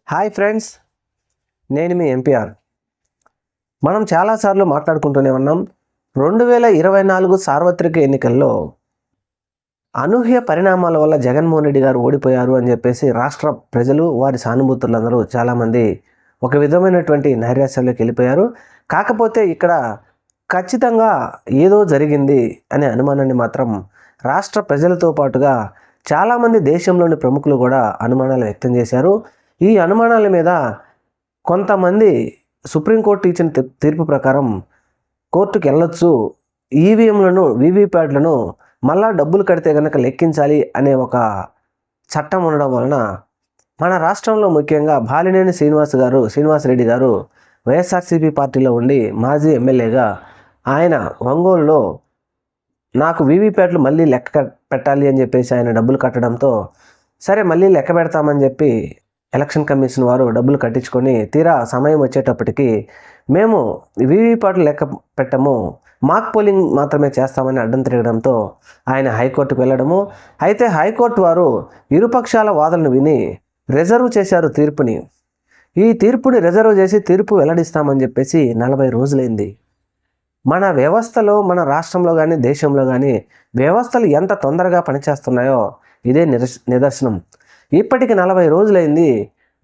Hi friends, నేను మీ MPR. మనం చాలాసార్లు మాట్లాడుకుంటూనే ఉన్నాం. 2024 సార్వత్రిక ఎన్నికల్లో అనూహ్య పరిణామాల వల్ల జగన్మోహన్ రెడ్డి గారు ఓడిపోయారు అని చెప్పేసి రాష్ట్ర ప్రజలు, వారి సానుభూతులందరూ చాలామంది ఒక విధమైనటువంటి నైరాశ్యంలోకి వెళ్ళిపోయారు. కాకపోతే ఇక్కడ ఖచ్చితంగా ఏదో జరిగింది అనే అనుమానాన్ని మాత్రం రాష్ట్ర ప్రజలతో పాటుగా చాలామంది దేశంలోని ప్రముఖులు కూడా అనుమానాలు వ్యక్తం చేశారు. ఈ అనుమానాల మీద కొంతమంది సుప్రీంకోర్టు ఇచ్చిన తీర్పు ప్రకారం కోర్టుకు వెళ్ళొచ్చు, ఈవీఎంలను వీవీప్యాట్లను మళ్ళా డబ్బులు కడితే కనుక లెక్కించాలి అనే ఒక చట్టం ఉండడం వలన మన రాష్ట్రంలో ముఖ్యంగా బాలినేని శ్రీనివాసరెడ్డి గారు వైఎస్ఆర్సీపీ పార్టీలో ఉండి మాజీ ఎమ్మెల్యేగా ఆయన ఒంగోలులో నాకు వీవీప్యాట్లు మళ్ళీ లెక్క పెట్టాలి అని చెప్పేసి ఆయన డబ్బులు కట్టడంతో సరే మళ్ళీ లెక్క పెడతామని చెప్పి ఎలక్షన్ కమిషన్ వారు డబ్బులు కట్టించుకొని తీరా సమయం వచ్చేటప్పటికి మేము వీవీప్యాట్లు లెక్క పెట్టము, మాక్ పోలింగ్ మాత్రమే చేస్తామని అడ్డం తిరగడంతో ఆయన హైకోర్టుకు వెళ్ళడము. అయితే హైకోర్టు వారు ఇరుపక్షాల వాదనలు విని రిజర్వ్ చేశారు తీర్పుని. ఈ తీర్పుని రిజర్వ్ చేసి తీర్పు వెల్లడిస్తామని చెప్పేసి 40 రోజులైంది. మన వ్యవస్థలో, మన రాష్ట్రంలో కానీ దేశంలో కానీ వ్యవస్థలు ఎంత తొందరగా పనిచేస్తున్నాయో ఇదే నిదర్శనం. ఇప్పటికి 40 రోజులైంది.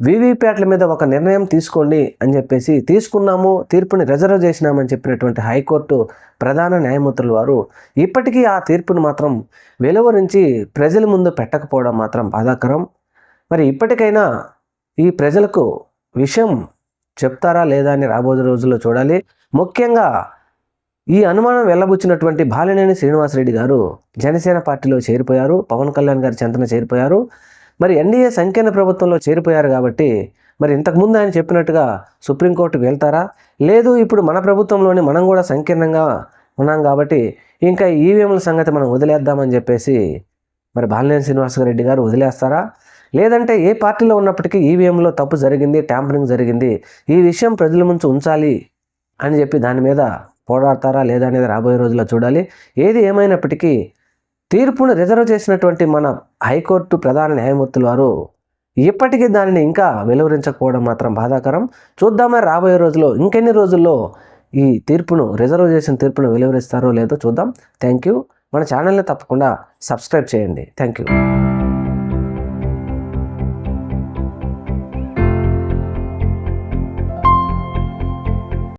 వీవీప్యాట్ల మీద ఒక నిర్ణయం తీసుకోండి అని చెప్పేసి తీసుకున్నాము, తీర్పుని రిజర్వ్ చేసినామని చెప్పినటువంటి హైకోర్టు ప్రధాన న్యాయమూర్తుల వారు ఇప్పటికీ ఆ తీర్పును మాత్రం వెలువరించి ప్రజల ముందు పెట్టకపోవడం మాత్రం బాధాకరం. మరి ఇప్పటికైనా ఈ ప్రజలకు విషయం చెప్తారా లేదా అని రాబోయే రోజుల్లో చూడాలి. ముఖ్యంగా ఈ అనుమానం వెళ్ళబుచ్చినటువంటి బాలినేని శ్రీనివాసరెడ్డి గారు జనసేన పార్టీలో చేరిపోయారు, పవన్ కళ్యాణ్ గారి చెంతన చేరిపోయారు. మరి ఎన్డీఏ సంకీర్ణ ప్రభుత్వంలో చేరిపోయారు కాబట్టి మరి ఇంతకుముందు ఆయన చెప్పినట్టుగా సుప్రీంకోర్టుకు వెళ్తారా, లేదు ఇప్పుడు మన ప్రభుత్వంలోని మనం కూడా సంకీర్ణంగా ఉన్నాం కాబట్టి ఇంకా ఈవీఎంల సంగతి మనం వదిలేద్దామని చెప్పేసి మరి బాలినేని శ్రీనివాసరెడ్డి గారు వదిలేస్తారా, లేదంటే ఏ పార్టీలో ఉన్నప్పటికీ ఈవీఎంలో తప్పు జరిగింది, ట్యాంపరింగ్ జరిగింది, ఈ విషయం ప్రజల ముందు ఉంచాలి అని చెప్పి దాని మీద పోరాడతారా లేదా అనేది రాబోయే రోజుల్లో చూడాలి. ఏది ఏమైనప్పటికీ తీర్పును రిజర్వ్ చేసినటువంటి మన హైకోర్టు ప్రధాన న్యాయమూర్తుల వారు ఇప్పటికీ దానిని ఇంకా వెలువరించకపోవడం మాత్రం బాధాకరం. చూద్దామా రాబోయే రోజుల్లో ఇంకెన్ని రోజుల్లో ఈ తీర్పును, రిజర్వ్ చేసిన తీర్పును వెలువరిస్తారో లేదో చూద్దాం. Thank you. మన ఛానల్ని తప్పకుండా సబ్స్క్రైబ్ చేయండి. Thank you.